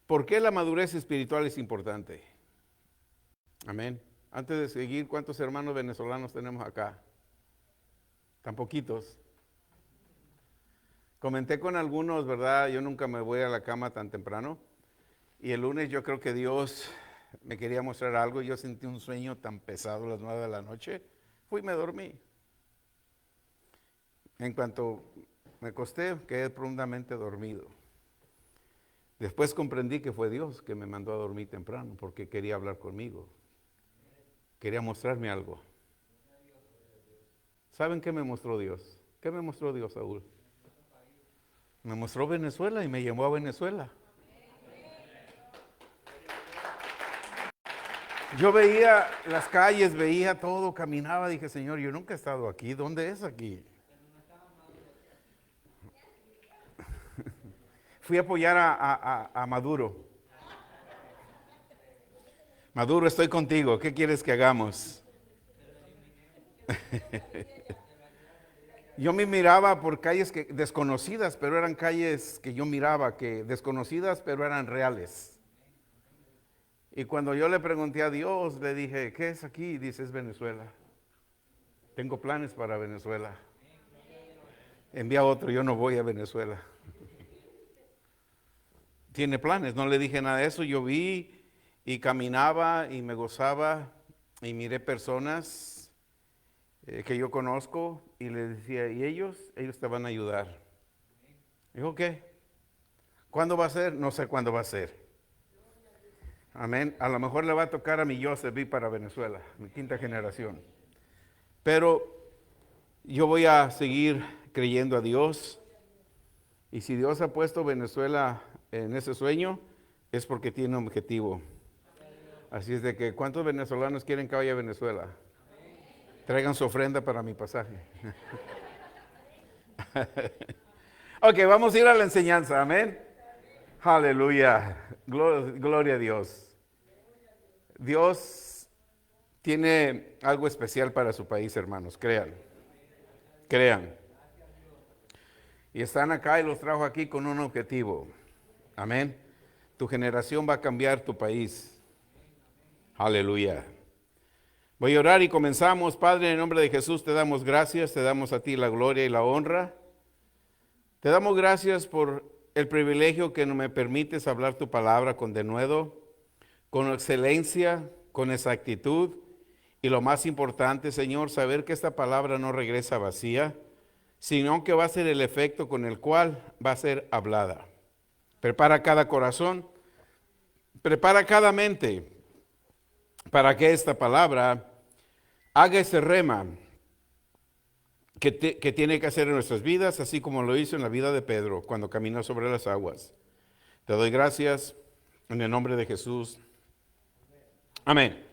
¿Por qué la madurez espiritual es importante? Amén. Antes de seguir, ¿cuántos hermanos venezolanos tenemos acá? Tan poquitos. Comenté con algunos, ¿verdad? Yo nunca me voy a la cama tan temprano. Y el lunes yo creo que Dios me quería mostrar algo. Yo sentí un sueño tan pesado a las 9 de la noche. Fui y me dormí. En cuanto me acosté, quedé profundamente dormido. Después comprendí que fue Dios que me mandó a dormir temprano porque quería hablar conmigo. Quería mostrarme algo. ¿Saben qué me mostró Dios? ¿Qué me mostró Dios, Saúl? Me mostró Venezuela y me llevó a Venezuela. Yo veía las calles, veía todo, caminaba, dije, Señor, yo nunca he estado aquí. ¿Dónde es aquí? Fui a apoyar a Maduro. Maduro, estoy contigo. ¿Qué quieres que hagamos? Yo me miraba por calles desconocidas, pero eran calles que yo miraba, que desconocidas, pero eran reales. Y cuando yo le pregunté a Dios, le dije, ¿qué es aquí? Dice, es Venezuela. Tengo planes para Venezuela. Envía otro, yo no voy a Venezuela. Tiene planes, no le dije nada de eso. Yo vi y caminaba y me gozaba y miré personas que yo conozco y le decía, ¿y ellos? Ellos te van a ayudar. Dijo, ¿qué? ¿Cuándo va a ser? No sé cuándo va a ser. Amén. A lo mejor le va a tocar a mi Joseph ir para Venezuela, mi quinta generación. Pero yo voy a seguir creyendo a Dios. Y si Dios ha puesto Venezuela en ese sueño, es porque tiene un objetivo. Así es de que, ¿cuántos venezolanos quieren que vaya a Venezuela? Traigan su ofrenda para mi pasaje. Ok, vamos a ir a la enseñanza, amén. Aleluya, gloria a Dios. Dios tiene algo especial para su país, hermanos, crean. Y están acá y los trajo aquí con un objetivo. Amén. Tu generación va a cambiar tu país. Aleluya. Voy a orar y comenzamos. Padre, en el nombre de Jesús te damos gracias, te damos a ti la gloria y la honra. Te damos gracias por el privilegio que me permites hablar tu palabra con denuedo, con excelencia, con exactitud. Y lo más importante, Señor, saber que esta palabra no regresa vacía, sino que va a ser el efecto con el cual va a ser hablada. Prepara cada corazón, prepara cada mente para que esta palabra haga ese rema que tiene que hacer en nuestras vidas, así como lo hizo en la vida de Pedro cuando caminó sobre las aguas. Te doy gracias en el nombre de Jesús. Amén.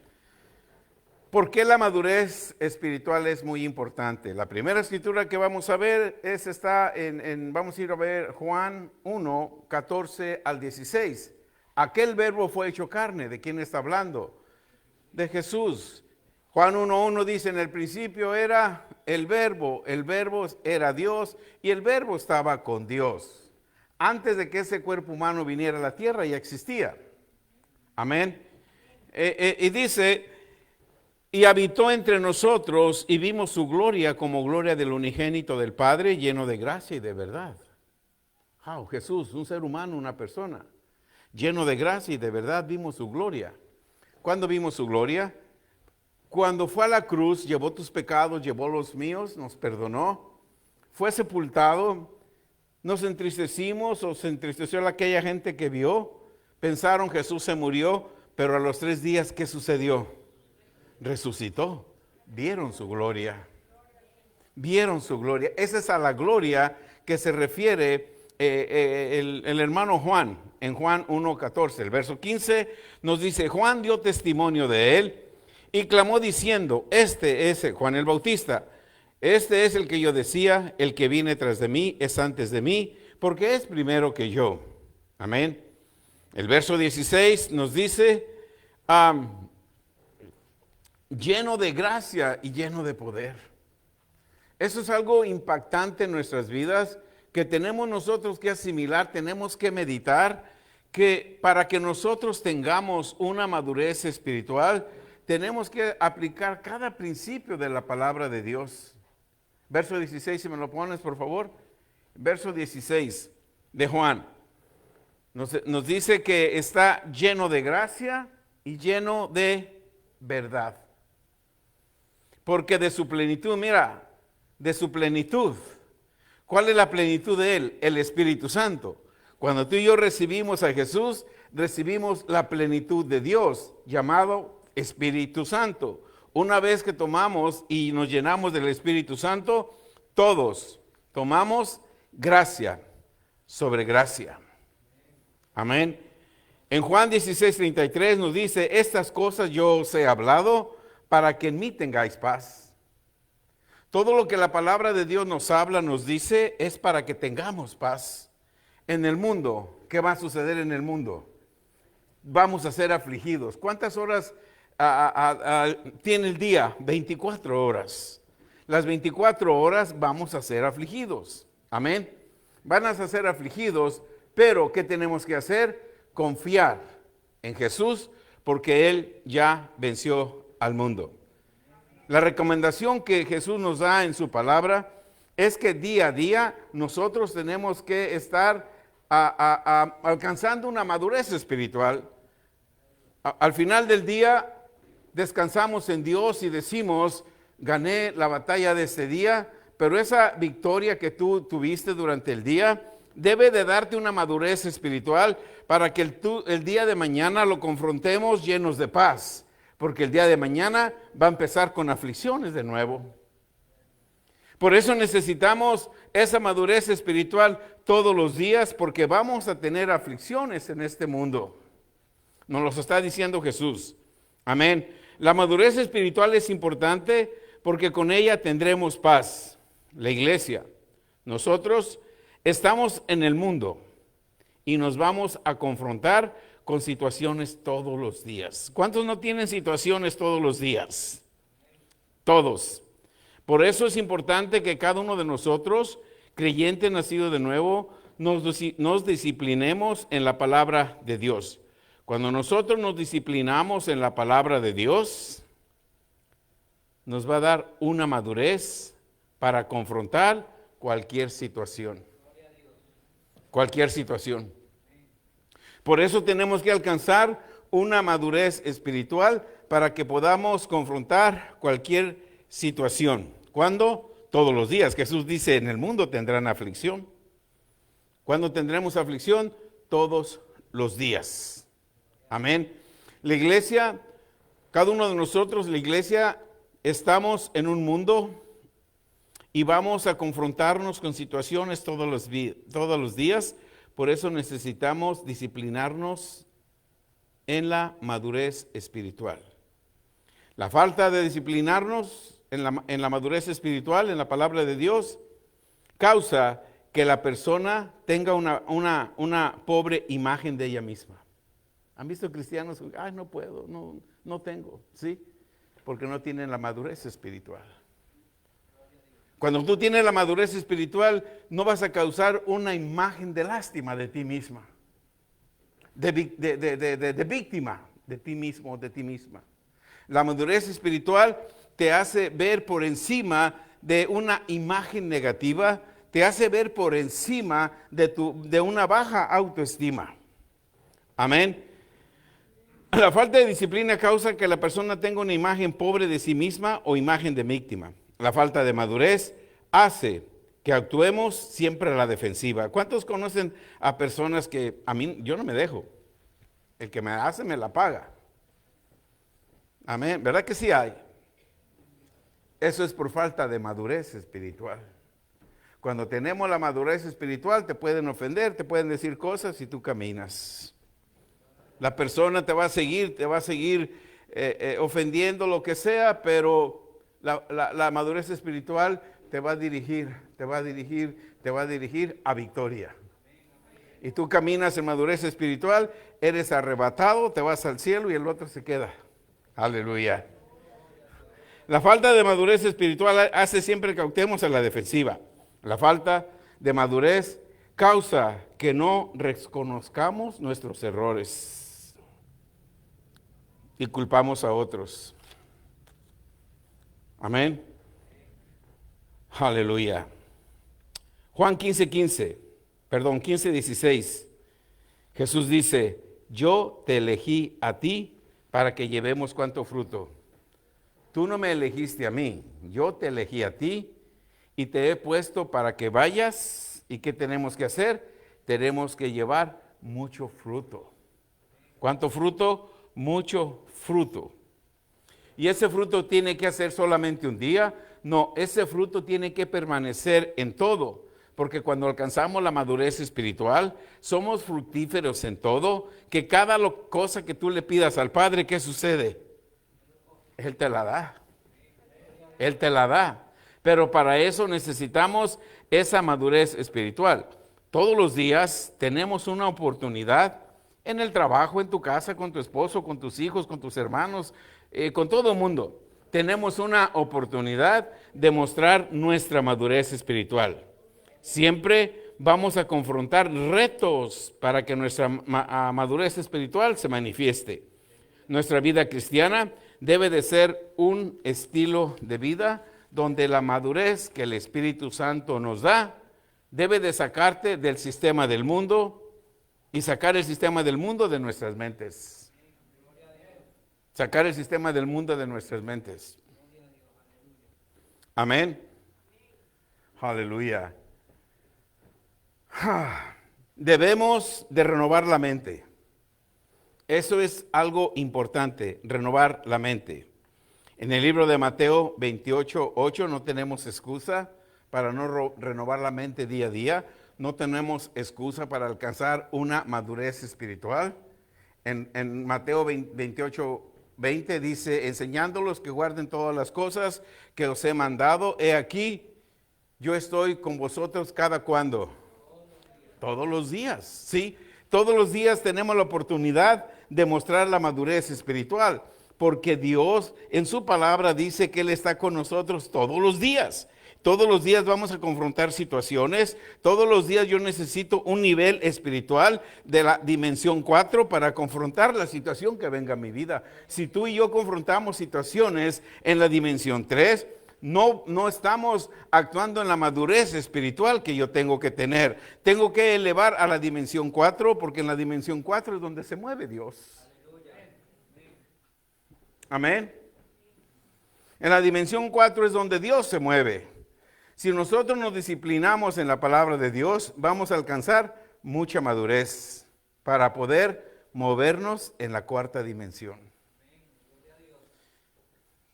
¿Por qué la madurez espiritual es muy importante? La primera escritura que vamos a ver vamos a ir a ver Juan 1, 14 al 16. Aquel verbo fue hecho carne. ¿De quién está hablando? De Jesús. Juan 1:1 dice, en el principio era el verbo era Dios y el verbo estaba con Dios. Antes de que ese cuerpo humano viniera a la tierra ya existía. Amén. Y dice, y habitó entre nosotros y vimos su gloria como gloria del unigénito del Padre, lleno de gracia y de verdad. Jesús, un ser humano, una persona, lleno de gracia y de verdad, vimos su gloria. ¿Cuándo vimos su gloria? Cuando fue a la cruz, llevó tus pecados, llevó los míos, nos perdonó, fue sepultado, nos entristecimos o se entristeció aquella gente que vio, pensaron Jesús se murió, pero a los 3 días, ¿qué sucedió? Resucitó, vieron su gloria, esa es a la gloria que se refiere el hermano Juan, en Juan 1:14, el verso 15 nos dice, Juan dio testimonio de él y clamó diciendo, Juan el Bautista, este es el que yo decía, el que viene tras de mí es antes de mí, porque es primero que yo. Amén. El verso 16 nos dice, lleno de gracia y lleno de poder. Eso es algo impactante en nuestras vidas que tenemos nosotros que asimilar, tenemos que meditar, que para que nosotros tengamos una madurez espiritual, tenemos que aplicar cada principio de la palabra de Dios. Verso 16, si me lo pones, por favor. Verso 16 de Juan. Nos dice que está lleno de gracia y lleno de verdad. Porque de su plenitud, mira, de su plenitud. ¿Cuál es la plenitud de Él? El Espíritu Santo. Cuando tú y yo recibimos a Jesús, recibimos la plenitud de Dios, llamado Espíritu Santo. Una vez que tomamos y nos llenamos del Espíritu Santo, todos tomamos gracia sobre gracia. Amén. En Juan 16:33 nos dice, estas cosas yo os he hablado para que en mí tengáis paz. Todo lo que la palabra de Dios nos habla, nos dice, es para que tengamos paz. En el mundo, ¿qué va a suceder en el mundo? Vamos a ser afligidos. ¿Cuántas horas tiene el día? 24 horas. Las 24 horas vamos a ser afligidos. Amén. Van a ser afligidos, pero ¿qué tenemos que hacer? Confiar en Jesús, porque Él ya venció al mundo. La recomendación que Jesús nos da en su palabra es que día a día nosotros tenemos que estar alcanzando una madurez espiritual. Al final del día descansamos en Dios y decimos, gané la batalla de este día, pero esa victoria que tú tuviste durante el día debe de darte una madurez espiritual para que el día de mañana lo confrontemos llenos de paz. Porque el día de mañana va a empezar con aflicciones de nuevo. Por eso necesitamos esa madurez espiritual todos los días, porque vamos a tener aflicciones en este mundo. Nos lo está diciendo Jesús. Amén. La madurez espiritual es importante porque con ella tendremos paz. La iglesia, nosotros estamos en el mundo y nos vamos a confrontar con situaciones todos los días. ¿Cuántos no tienen situaciones todos los días? Todos. Por eso es importante que cada uno de nosotros, creyente nacido de nuevo, nos disciplinemos en la palabra de Dios. Cuando nosotros nos disciplinamos en la palabra de Dios, nos va a dar una madurez para confrontar cualquier situación. Cualquier situación. Por eso tenemos que alcanzar una madurez espiritual para que podamos confrontar cualquier situación. ¿Cuándo? Todos los días. Jesús dice, en el mundo tendrán aflicción. ¿Cuándo tendremos aflicción? Todos los días. Amén. La iglesia, cada uno de nosotros, la iglesia, estamos en un mundo y vamos a confrontarnos con situaciones todos los días. Por eso necesitamos disciplinarnos en la madurez espiritual. La falta de disciplinarnos en la madurez espiritual, en la palabra de Dios, causa que la persona tenga una pobre imagen de ella misma. ¿Han visto cristianos? Ay, no puedo, no tengo, ¿sí? Porque no tienen la madurez espiritual. Cuando tú tienes la madurez espiritual, no vas a causar una imagen de lástima de ti misma, de víctima de ti mismo o de ti misma. La madurez espiritual te hace ver por encima de una imagen negativa, te hace ver por encima de una baja autoestima. Amén. La falta de disciplina causa que la persona tenga una imagen pobre de sí misma o imagen de víctima. La falta de madurez hace que actuemos siempre a la defensiva. ¿Cuántos conocen a personas que a mí, yo no me dejo? El que me hace me la paga. Amén. ¿Verdad que sí hay? Eso es por falta de madurez espiritual. Cuando tenemos la madurez espiritual te pueden ofender, te pueden decir cosas y tú caminas. La persona te va a seguir ofendiendo lo que sea, pero la madurez espiritual te va a dirigir a victoria. Y tú caminas en madurez espiritual, eres arrebatado, te vas al cielo y el otro se queda. Aleluya. La falta de madurez espiritual hace siempre que actuemos a la defensiva. La falta de madurez causa que no reconozcamos nuestros errores y culpamos a otros. Amén. Aleluya. Juan 15:16. Jesús dice, yo te elegí a ti para que llevemos cuánto fruto. Tú no me elegiste a mí, yo te elegí a ti y te he puesto para que vayas. ¿Y qué tenemos que hacer? Tenemos que llevar mucho fruto. ¿Cuánto fruto? Mucho fruto. ¿Y ese fruto tiene que hacer solamente un día? No, ese fruto tiene que permanecer en todo. Porque cuando alcanzamos la madurez espiritual, somos fructíferos en todo, que cada cosa que tú le pidas al Padre, ¿qué sucede? Él te la da. Él te la da. Pero para eso necesitamos esa madurez espiritual. Todos los días tenemos una oportunidad en el trabajo, en tu casa, con tu esposo, con tus hijos, con tus hermanos, con todo el mundo. Tenemos una oportunidad de mostrar nuestra madurez espiritual. Siempre vamos a confrontar retos para que nuestra madurez espiritual se manifieste. Nuestra vida cristiana debe de ser un estilo de vida donde la madurez que el Espíritu Santo nos da debe de sacarte del sistema del mundo y sacar el sistema del mundo de nuestras mentes. Sacar el sistema del mundo de nuestras mentes. Amén. Aleluya. Debemos de renovar la mente. Eso es algo importante, renovar la mente. En el libro de Mateo 28:8 no tenemos excusa para no renovar la mente día a día. No tenemos excusa para alcanzar una madurez espiritual. En Mateo 28:20 dice, enseñándolos que guarden todas las cosas que os he mandado. He aquí, yo estoy con vosotros cada cuando. Todos los días, ¿sí? Todos los días tenemos la oportunidad de mostrar la madurez espiritual, porque Dios en su palabra dice que Él está con nosotros todos los días. Todos los días vamos a confrontar situaciones, todos los días yo necesito un nivel espiritual de la dimensión 4 para confrontar la situación que venga a mi vida. Si tú y yo confrontamos situaciones en la dimensión 3, no estamos actuando en la madurez espiritual que yo tengo que tener. Tengo que elevar a la dimensión 4 porque en la dimensión 4 es donde se mueve Dios. Amén. En la dimensión 4 es donde Dios se mueve. Si nosotros nos disciplinamos en la palabra de Dios, vamos a alcanzar mucha madurez para poder movernos en la cuarta dimensión.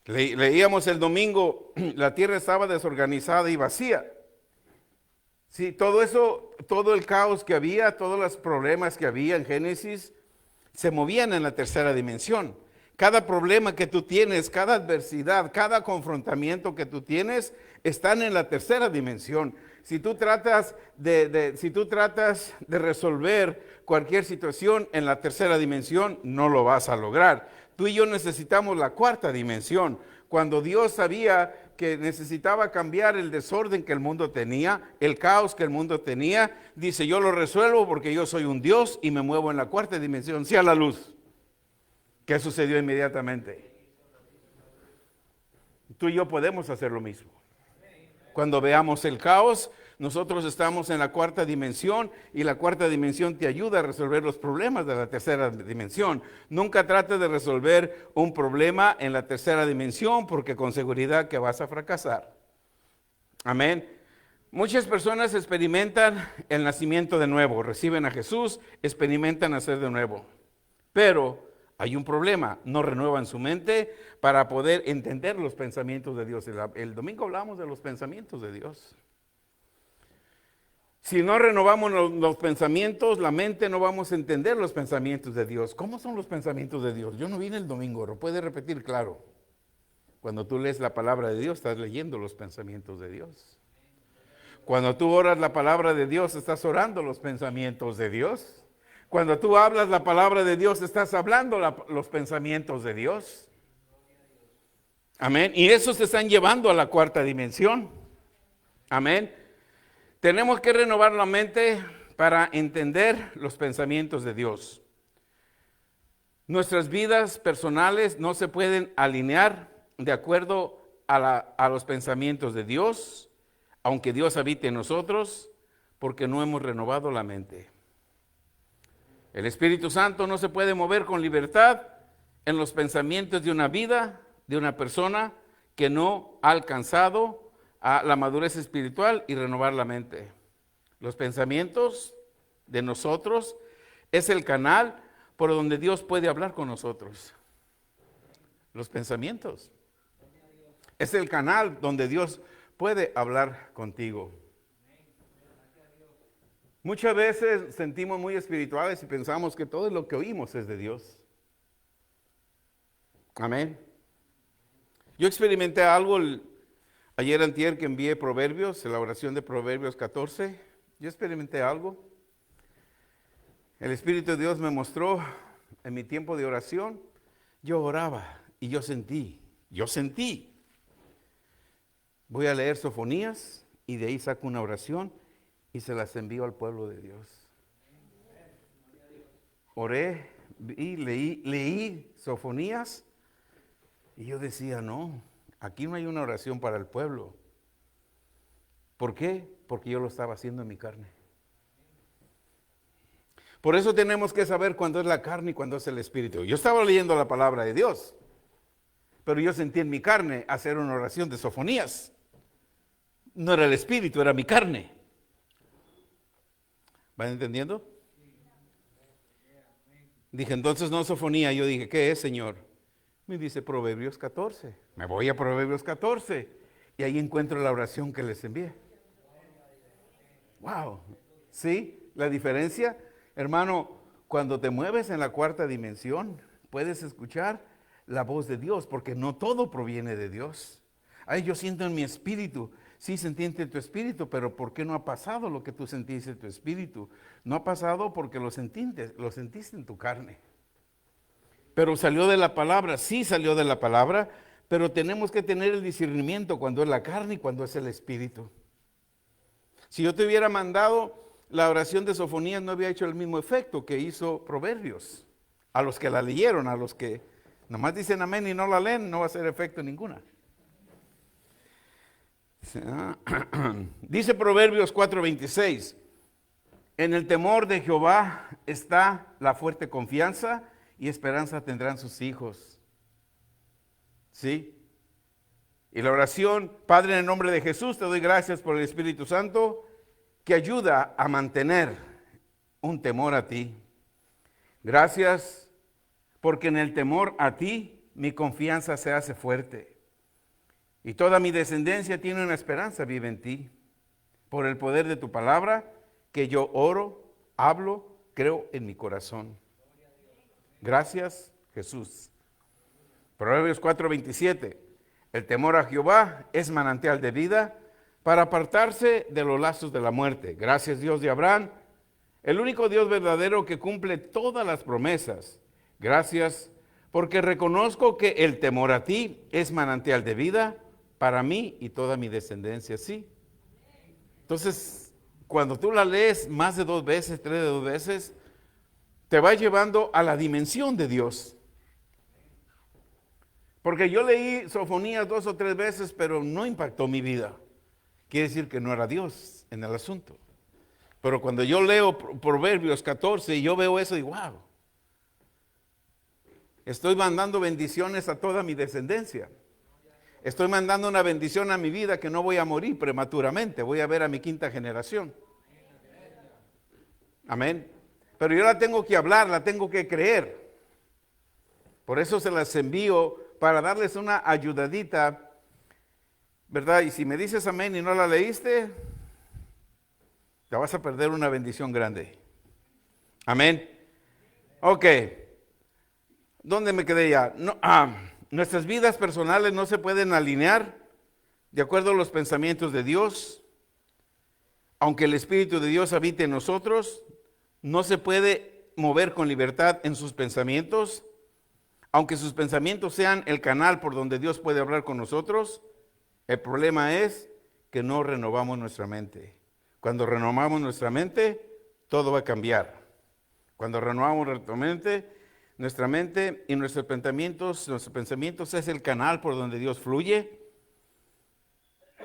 Leíamos el domingo, la tierra estaba desorganizada y vacía. Sí, todo eso, todo el caos que había, todos los problemas que había en Génesis, se movían en la tercera dimensión. Cada problema que tú tienes, cada adversidad, cada confrontamiento que tú tienes, están en la tercera dimensión. Si tú tratas de resolver cualquier situación en la tercera dimensión, no lo vas a lograr. Tú y yo necesitamos la cuarta dimensión. Cuando Dios sabía que necesitaba cambiar el desorden que el mundo tenía, el caos que el mundo tenía, dice, yo lo resuelvo porque yo soy un Dios y me muevo en la cuarta dimensión, sea la luz. ¿Qué sucedió inmediatamente? Tú y yo podemos hacer lo mismo. Cuando veamos el caos, nosotros estamos en la cuarta dimensión y la cuarta dimensión te ayuda a resolver los problemas de la tercera dimensión. Nunca trates de resolver un problema en la tercera dimensión porque con seguridad que vas a fracasar. Amén. Muchas personas experimentan el nacimiento de nuevo, reciben a Jesús, experimentan nacer de nuevo. Pero hay un problema, no renuevan su mente para poder entender los pensamientos de Dios. El domingo hablamos de los pensamientos de Dios. Si no renovamos los pensamientos, la mente, no vamos a entender los pensamientos de Dios. ¿Cómo son los pensamientos de Dios? Yo no vine el domingo, lo puedes repetir claro. Cuando tú lees la palabra de Dios, estás leyendo los pensamientos de Dios. Cuando tú oras la palabra de Dios, estás orando los pensamientos de Dios. Cuando tú hablas la palabra de Dios, estás hablando los pensamientos de Dios. Amén. Y esos te están llevando a la cuarta dimensión. Amén. Tenemos que renovar la mente para entender los pensamientos de Dios. Nuestras vidas personales no se pueden alinear de acuerdo a los pensamientos de Dios, aunque Dios habite en nosotros, porque no hemos renovado la mente. El Espíritu Santo no se puede mover con libertad en los pensamientos de una vida, de una persona que no ha alcanzado a la madurez espiritual y renovar la mente. Los pensamientos de nosotros es el canal por donde Dios puede hablar con nosotros. Los pensamientos es el canal donde Dios puede hablar contigo. Muchas veces sentimos muy espirituales y pensamos que todo lo que oímos es de Dios. Amén. Yo experimenté algo ayer antier que envié Proverbios, la oración de Proverbios 14. Yo experimenté algo. El Espíritu de Dios me mostró en mi tiempo de oración. Yo oraba y yo sentí. Voy a leer Sofonías y de ahí saco una oración y se las envío al pueblo de Dios. Oré y leí Sofonías y yo decía, no, aquí no hay una oración para el pueblo. ¿Por qué? Porque yo lo estaba haciendo en mi carne. Por eso tenemos que saber cuándo es la carne y cuándo es el espíritu. Yo estaba leyendo la palabra de Dios, pero yo sentí en mi carne hacer una oración de Sofonías. No era el espíritu, era mi carne. ¿Van entendiendo? Dije, entonces no Sofonía. Yo dije, ¿qué es, Señor? Me dice Proverbios 14. Me voy a Proverbios 14 y ahí encuentro la oración que les envié. Wow. ¿Sí? La diferencia, hermano, cuando te mueves en la cuarta dimensión, puedes escuchar la voz de Dios, porque no todo proviene de Dios. Ay, yo siento en mi espíritu. Sí, sentiste en tu espíritu, pero ¿por qué no ha pasado lo que tú sentiste en tu espíritu? No ha pasado porque lo sentiste en tu carne. Pero salió de la palabra, sí salió de la palabra, pero tenemos que tener el discernimiento cuando es la carne y cuando es el espíritu. Si yo te hubiera mandado la oración de Sofonías, no había hecho el mismo efecto que hizo Proverbios. A los que la leyeron, a los que nomás dicen amén y no la leen, no va a hacer efecto ninguna. Dice Proverbios 4:26, en el temor de Jehová está la fuerte confianza y esperanza tendrán sus hijos. ¿Sí? Y la oración, Padre, en el nombre de Jesús, te doy gracias por el Espíritu Santo que ayuda a mantener un temor a ti. Gracias porque en el temor a ti mi confianza se hace fuerte. Y toda mi descendencia tiene una esperanza, vive en ti. Por el poder de tu palabra, que yo oro, hablo, creo en mi corazón. Gracias, Jesús. Proverbios 4:27. El temor a Jehová es manantial de vida para apartarse de los lazos de la muerte. Gracias, Dios de Abraham, el único Dios verdadero que cumple todas las promesas. Gracias, porque reconozco que el temor a ti es manantial de vida para mí y toda mi descendencia, sí. Entonces, cuando tú la lees más de 2 veces, 3 de 2 veces, te va llevando a la dimensión de Dios. Porque yo leí Sofonías 2 o 3 veces, pero no impactó mi vida. Quiere decir que no era Dios en el asunto. Pero cuando yo leo Proverbios 14 y yo veo eso, digo, wow. Estoy mandando bendiciones a toda mi descendencia. Estoy mandando una bendición a mi vida que no voy a morir prematuramente. Voy a ver a mi 5ª generación. Amén. Pero yo la tengo que hablar, la tengo que creer. Por eso se las envío para darles una ayudadita, ¿verdad? Y si me dices amén y no la leíste, te vas a perder una bendición grande. Amén. Ok. ¿Dónde me quedé ya? No, nuestras vidas personales no se pueden alinear de acuerdo a los pensamientos de Dios. Aunque el Espíritu de Dios habite en nosotros, no se puede mover con libertad en sus pensamientos. Aunque sus pensamientos sean el canal por donde Dios puede hablar con nosotros, el problema es que no renovamos nuestra mente. Cuando renovamos nuestra mente, todo va a cambiar. Cuando renovamos nuestra mente y nuestros pensamientos es el canal por donde Dios fluye.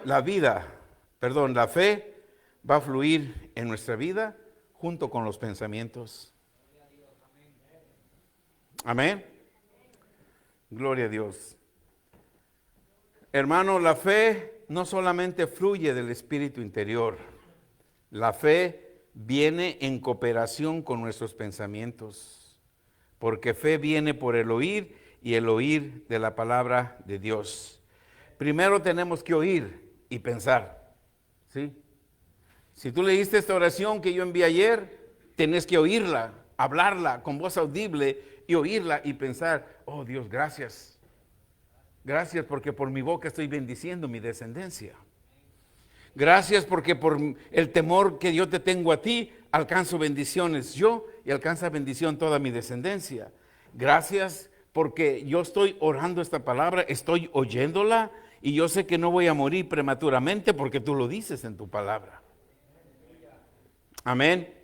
La fe va a fluir en nuestra vida junto con los pensamientos. Amén. Gloria a Dios. Hermano, la fe no solamente fluye del espíritu interior. La fe viene en cooperación con nuestros pensamientos. Porque fe viene por el oír y el oír de la palabra de Dios. Primero tenemos que oír y pensar. ¿Sí? Si tú leíste esta oración que yo envié ayer, tenés que oírla, hablarla con voz audible y oírla y pensar, oh Dios, gracias. Gracias porque por mi boca estoy bendiciendo mi descendencia. Gracias porque por el temor que yo te tengo a ti, alcanzo bendiciones yo y alcanza bendición toda mi descendencia. Gracias porque yo estoy orando esta palabra, estoy oyéndola y yo sé que no voy a morir prematuramente porque tú lo dices en tu palabra. Amén.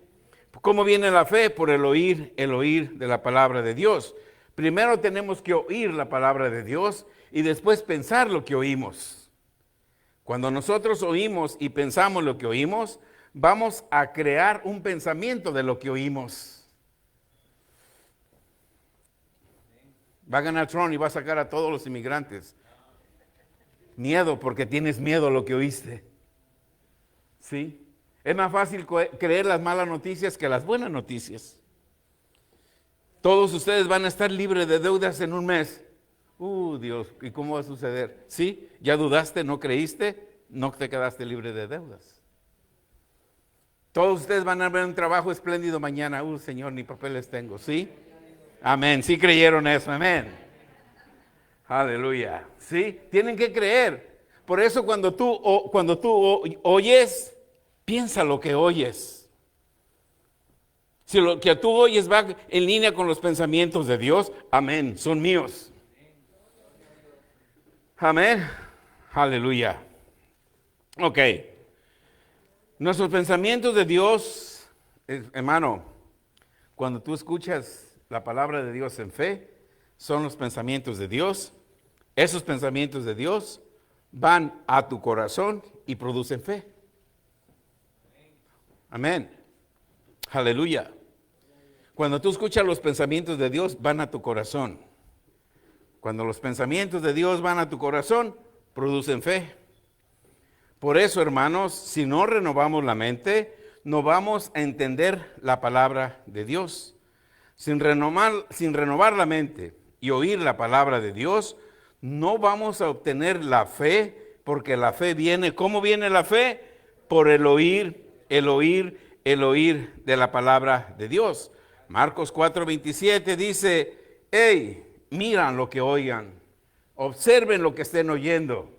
¿Cómo viene la fe? Por el oír de la palabra de Dios. Primero tenemos que oír la palabra de Dios y después pensar lo que oímos. Cuando nosotros oímos y pensamos lo que oímos, vamos a crear un pensamiento de lo que oímos. Va a ganar Trump y va a sacar a todos los inmigrantes. Miedo, porque tienes miedo a lo que oíste. ¿Sí? Es más fácil creer las malas noticias que las buenas noticias. Todos ustedes van a estar libres de deudas en un mes. Dios, ¿y cómo va a suceder? ¿Sí? ¿Ya dudaste? ¿No creíste? No te quedaste libre de deudas. Todos ustedes van a ver un trabajo espléndido mañana. Señor, ni papeles tengo. ¿Sí? Amén. ¿Sí creyeron eso? Amén. Aleluya. ¿Sí? Tienen que creer. Por eso cuando tú oyes, piensa lo que oyes. Si lo que tú oyes va en línea con los pensamientos de Dios, amén, son míos. Amén. Aleluya. Ok. Nuestros pensamientos de Dios, hermano, cuando tú escuchas la palabra de Dios en fe, son los pensamientos de Dios. Esos pensamientos de Dios van a tu corazón y producen fe. Amén. Aleluya. Cuando tú escuchas los pensamientos de Dios, van a tu corazón. Cuando los pensamientos de Dios van a tu corazón, producen fe. Por eso, hermanos, si no renovamos la mente, no vamos a entender la palabra de Dios. Sin renovar la mente y oír la palabra de Dios, no vamos a obtener la fe, porque la fe viene. ¿Cómo viene la fe? Por el oír de la palabra de Dios. Marcos 4:27 dice, miran lo que oigan, observen lo que estén oyendo,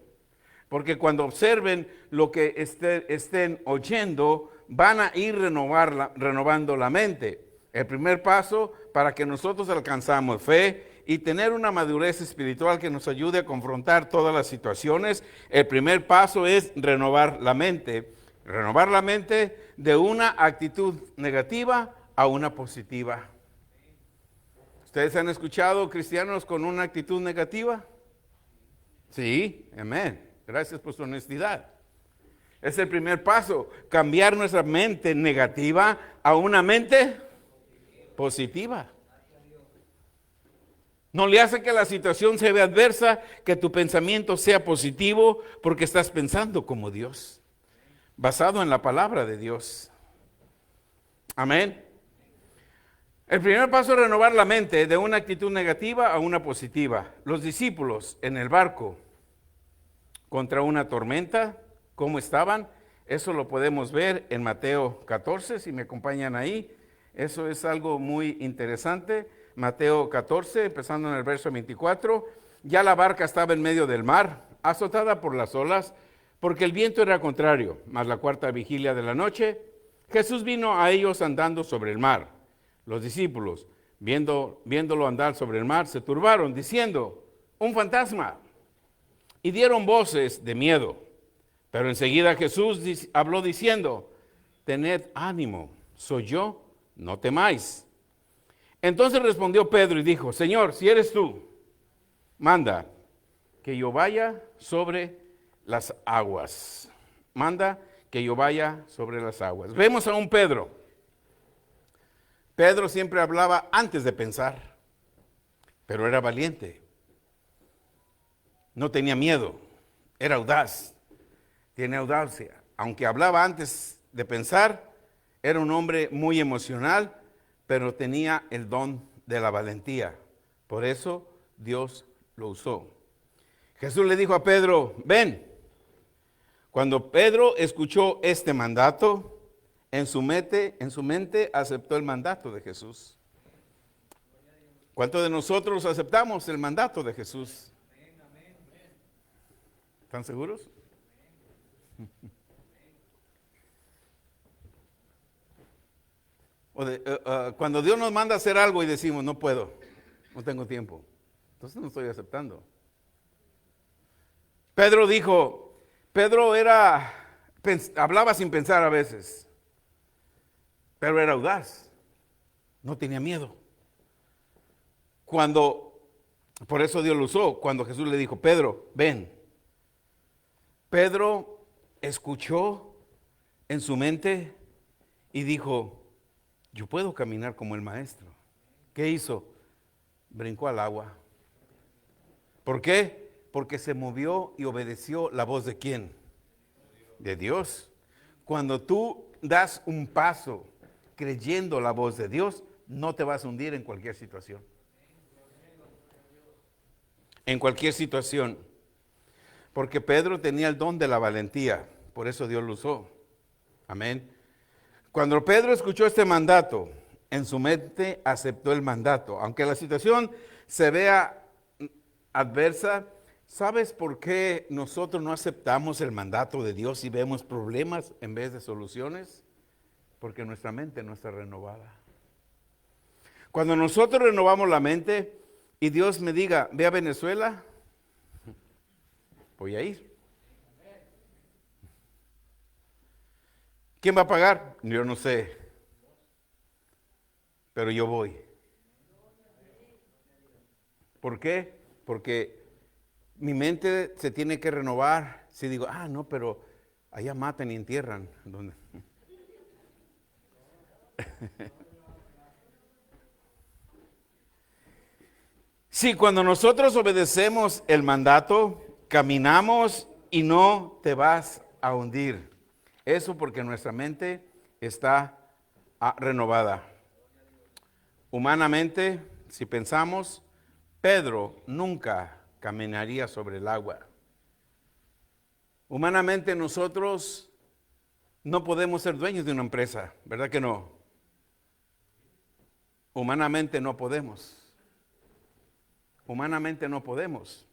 porque cuando observen lo que estén oyendo, van a ir renovando la mente. El primer paso para que nosotros alcanzamos fe y tener una madurez espiritual que nos ayude a confrontar todas las situaciones, el primer paso es renovar la mente. Renovar la mente de una actitud negativa a una positiva. ¿Ustedes han escuchado cristianos con una actitud negativa? Sí, amén. Gracias por su honestidad. Es el primer paso, cambiar nuestra mente negativa a una mente positiva. No le hace que la situación se vea adversa, que tu pensamiento sea positivo, porque estás pensando como Dios, basado en la palabra de Dios. Amén. El primer paso es renovar la mente de una actitud negativa a una positiva. Los discípulos en el barco contra una tormenta, ¿cómo estaban? Eso lo podemos ver en Mateo 14, si me acompañan ahí. Eso es algo muy interesante. Mateo 14, empezando en el verso 24. Ya la barca estaba en medio del mar, azotada por las olas, porque el viento era contrario. Mas la cuarta vigilia de la noche, Jesús vino a ellos andando sobre el mar. Los discípulos, viéndolo andar sobre el mar, se turbaron, diciendo, un fantasma. Y dieron voces de miedo. Pero enseguida Jesús habló diciendo, tened ánimo, soy yo, no temáis. Entonces respondió Pedro y dijo, Señor, si eres tú, manda que yo vaya sobre las aguas. Manda que yo vaya sobre las aguas. Vemos a un Pedro. Pedro siempre hablaba antes de pensar, pero era valiente. No tenía miedo, era audaz, tiene audacia. Aunque hablaba antes de pensar, era un hombre muy emocional, pero tenía el don de la valentía. Por eso Dios lo usó. Jesús le dijo a Pedro, ven. Cuando Pedro escuchó este mandato, en su mente aceptó el mandato de Jesús. ¿Cuántos de nosotros aceptamos el mandato de Jesús? ¿Están seguros? Cuando Dios nos manda a hacer algo y decimos, no puedo, no tengo tiempo, entonces no estoy aceptando. Pedro hablaba sin pensar a veces, pero era audaz, no tenía miedo. Por eso Dios lo usó, cuando Jesús le dijo, Pedro, ven. Pedro escuchó en su mente y dijo, yo puedo caminar como el maestro. ¿Qué hizo? Brincó al agua. ¿Por qué? Porque se movió y obedeció la voz de ¿quién? De Dios. Cuando tú das un paso creyendo la voz de Dios, no te vas a hundir en cualquier situación. En cualquier situación. Porque Pedro tenía el don de la valentía, por eso Dios lo usó. Amén. Cuando Pedro escuchó este mandato, en su mente aceptó el mandato. Aunque la situación se vea adversa, ¿sabes por qué nosotros no aceptamos el mandato de Dios y vemos problemas en vez de soluciones? Porque nuestra mente no está renovada. Cuando nosotros renovamos la mente y Dios me diga, ve a Venezuela, voy a ir. ¿Quién va a pagar? Yo no sé, pero yo voy. ¿Por qué? Porque mi mente se tiene que renovar. Si digo, no, pero allá matan y entierran. ¿Dónde? Sí, cuando nosotros obedecemos el mandato, caminamos y no te vas a hundir. Eso porque nuestra mente está renovada. Humanamente, si pensamos, Pedro nunca caminaría sobre el agua. Humanamente nosotros no podemos ser dueños de una empresa, ¿verdad que no? Humanamente no podemos. Humanamente no podemos.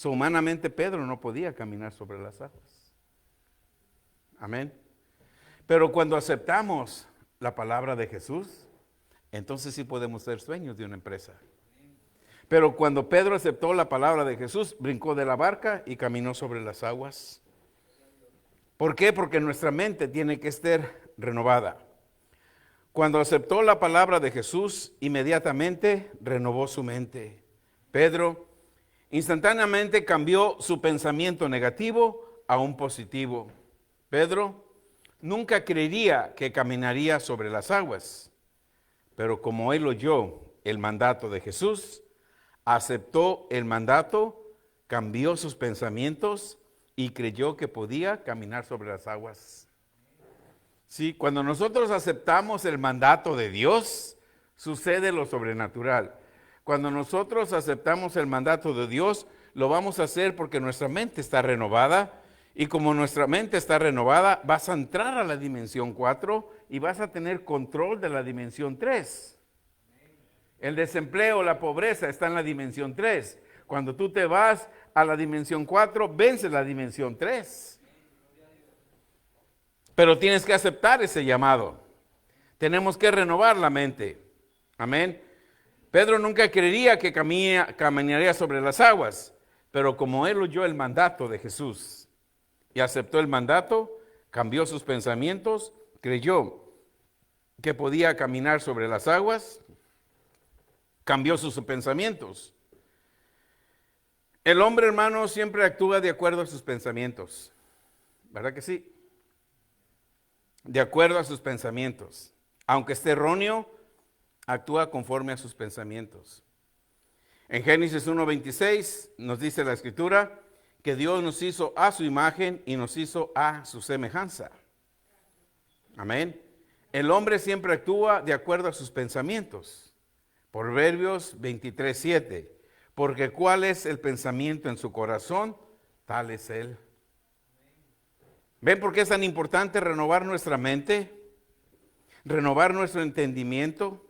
Humanamente Pedro no podía caminar sobre las aguas. Amén. Pero cuando aceptamos la palabra de Jesús, entonces sí podemos ser dueños de una empresa. Pero cuando Pedro aceptó la palabra de Jesús, brincó de la barca y caminó sobre las aguas. ¿Por qué? Porque nuestra mente tiene que estar renovada. Cuando aceptó la palabra de Jesús, inmediatamente renovó su mente. Pedro instantáneamente cambió su pensamiento negativo a un positivo. Pedro nunca creería que caminaría sobre las aguas, pero como él oyó el mandato de Jesús, aceptó el mandato, cambió sus pensamientos y creyó que podía caminar sobre las aguas. Sí, cuando nosotros aceptamos el mandato de Dios, sucede lo sobrenatural. Cuando nosotros aceptamos el mandato de Dios, lo vamos a hacer porque nuestra mente está renovada. Y como nuestra mente está renovada, vas a entrar a la dimensión 4 y vas a tener control de la dimensión 3. El desempleo, la pobreza está en la dimensión 3. Cuando tú te vas a la dimensión 4, vences la dimensión 3. Pero tienes que aceptar ese llamado. Tenemos que renovar la mente. Amén. Pedro nunca creería que caminaría sobre las aguas, pero como él oyó el mandato de Jesús y aceptó el mandato, cambió sus pensamientos creyó que podía caminar sobre las aguas, cambió sus pensamientos. El hombre, hermano, siempre actúa de acuerdo a sus pensamientos. ¿Verdad que sí? De acuerdo a sus pensamientos. Aunque esté erróneo, actúa conforme a sus pensamientos. En Génesis 1:26 nos dice la Escritura que Dios nos hizo a su imagen y nos hizo a su semejanza. Amén. El hombre siempre actúa de acuerdo a sus pensamientos. Proverbios 23:7. Porque cuál es el pensamiento en su corazón, tal es él. ¿Ven por qué es tan importante renovar nuestra mente? Renovar nuestro entendimiento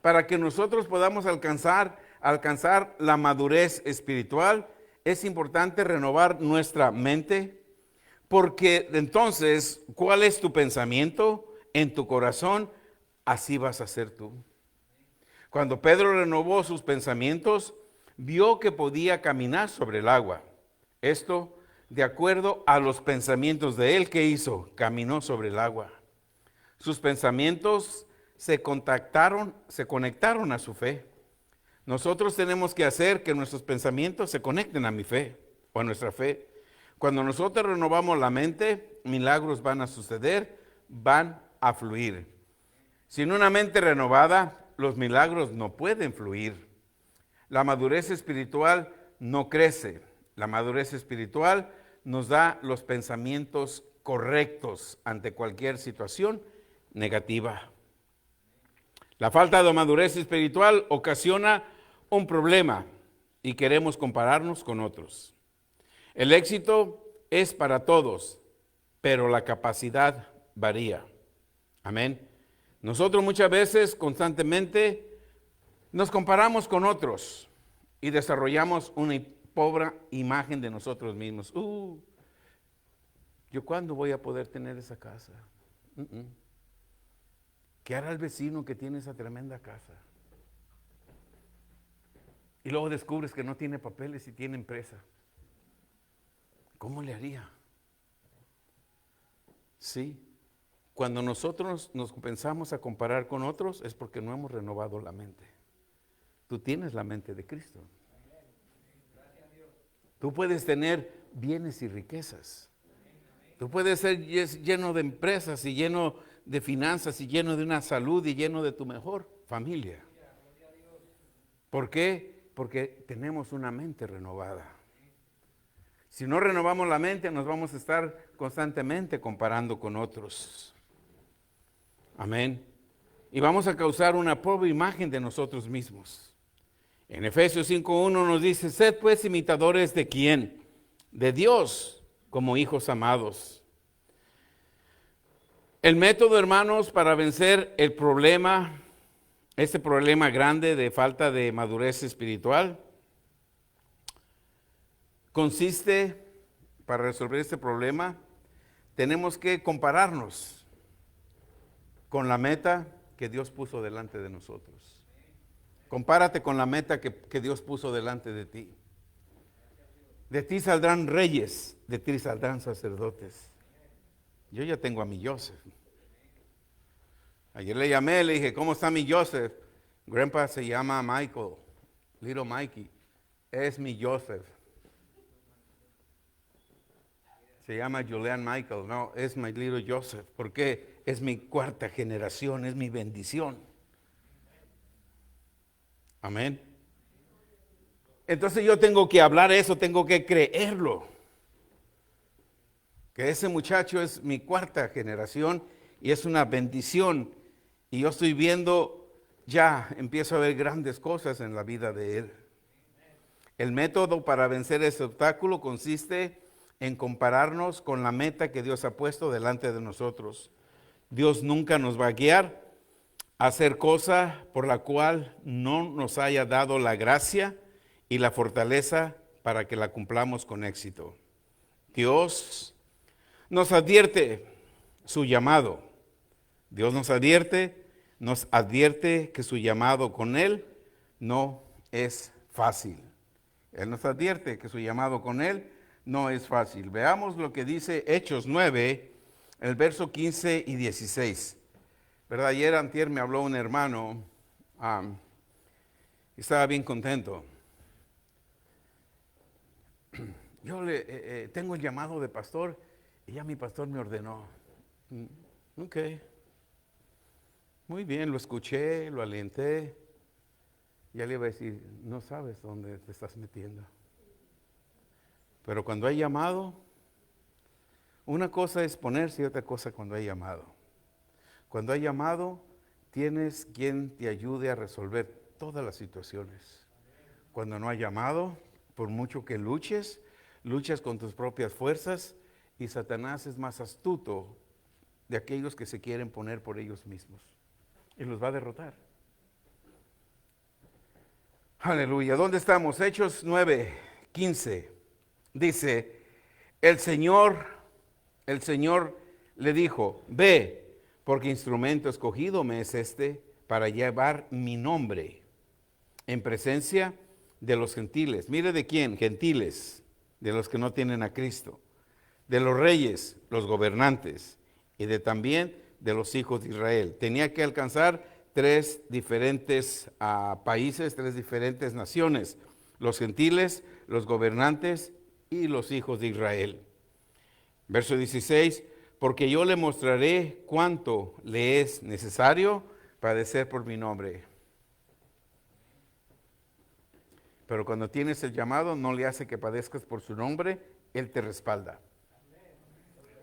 para que nosotros podamos alcanzar la madurez espiritual. Es importante renovar nuestra mente, porque entonces, ¿cuál es tu pensamiento en tu corazón? Así vas a ser tú. Cuando Pedro renovó sus pensamientos, vio que podía caminar sobre el agua. Esto de acuerdo a los pensamientos de él. ¿Qué hizo? Caminó sobre el agua. Sus pensamientos se conectaron a su fe. Nosotros tenemos que hacer que nuestros pensamientos se conecten a mi fe o a nuestra fe. Cuando nosotros renovamos la mente, milagros van a suceder, van a fluir. Sin una mente renovada, los milagros no pueden fluir. La madurez espiritual no crece. La madurez espiritual nos da los pensamientos correctos ante cualquier situación negativa. La falta de madurez espiritual ocasiona un problema y queremos compararnos con otros. El éxito es para todos, pero la capacidad varía. Amén. Nosotros muchas veces, constantemente, nos comparamos con otros y desarrollamos una pobre imagen de nosotros mismos. ¿Yo cuándo voy a poder tener esa casa? ¿Qué hará el vecino que tiene esa tremenda casa? Y luego descubres que no tiene papeles y tiene empresa. ¿Cómo le haría? Sí. Cuando nosotros nos pensamos a comparar con otros es porque no hemos renovado la mente. Tú tienes la mente de Cristo. Tú puedes tener bienes y riquezas. Tú puedes ser lleno de empresas y lleno de finanzas y lleno de una salud y lleno de tu mejor familia. ¿Por qué? Porque tenemos una mente renovada. Si no renovamos la mente, nos vamos a estar constantemente comparando con otros. Amén. Y vamos a causar una pobre imagen de nosotros mismos. En Efesios 5:1 nos dice, sed pues imitadores de ¿quién? De Dios, como hijos amados. El método, hermanos, para vencer el problema, este problema grande de falta de madurez espiritual, consiste, para resolver este problema, tenemos que compararnos con la meta que Dios puso delante de nosotros. Compárate con la meta que Dios puso delante de ti. De ti saldrán reyes, de ti saldrán sacerdotes. Yo ya tengo a mi Joseph. Ayer le llamé, le dije, ¿cómo está mi Joseph? Grandpa se llama Michael, Little Mikey. Es mi Joseph. Se llama Julian Michael. No, es my little Joseph. ¿Por qué? Es mi cuarta generación, es mi bendición. Amén. Entonces yo tengo que hablar eso, tengo que creerlo. Que ese muchacho es mi cuarta generación y es una bendición. Y yo estoy viendo, ya empiezo a ver grandes cosas en la vida de él. El método para vencer ese obstáculo consiste en compararnos con la meta que Dios ha puesto delante de nosotros. Dios nunca nos va a guiar a hacer cosa por la cual no nos haya dado la gracia y la fortaleza para que la cumplamos con éxito. Dios nos advierte su llamado. Dios nos advierte que su llamado con Él no es fácil. Él nos advierte que su llamado con Él no es fácil. Veamos lo que dice Hechos 9, el verso 15 y 16. ¿Verdad? Ayer antier me habló un hermano y estaba bien contento. Yo tengo el llamado de pastor y ya mi pastor me ordenó. Ok. Muy bien, lo escuché, lo alenté. Ya le iba a decir, no sabes dónde te estás metiendo. Pero cuando hay llamado, una cosa es ponerse y otra cosa cuando hay llamado. Cuando hay llamado, tienes quien te ayude a resolver todas las situaciones. Cuando no hay llamado, por mucho que luches con tus propias fuerzas y Satanás es más astuto de aquellos que se quieren poner por ellos mismos y los va a derrotar. Aleluya. ¿Dónde estamos? Hechos 9:15. Dice, el Señor le dijo, ve, porque instrumento escogido me es este para llevar mi nombre en presencia de los gentiles. Mire de quién, gentiles, de los que no tienen a Cristo, de los reyes, los gobernantes y también de los hijos de Israel. Tenía que alcanzar 3 diferentes países, 3 diferentes naciones, los gentiles, los gobernantes y los hijos de Israel. Verso 16, porque yo le mostraré cuánto le es necesario padecer por mi nombre. Pero cuando tienes el llamado, no le hace que padezcas por su nombre, Él te respalda.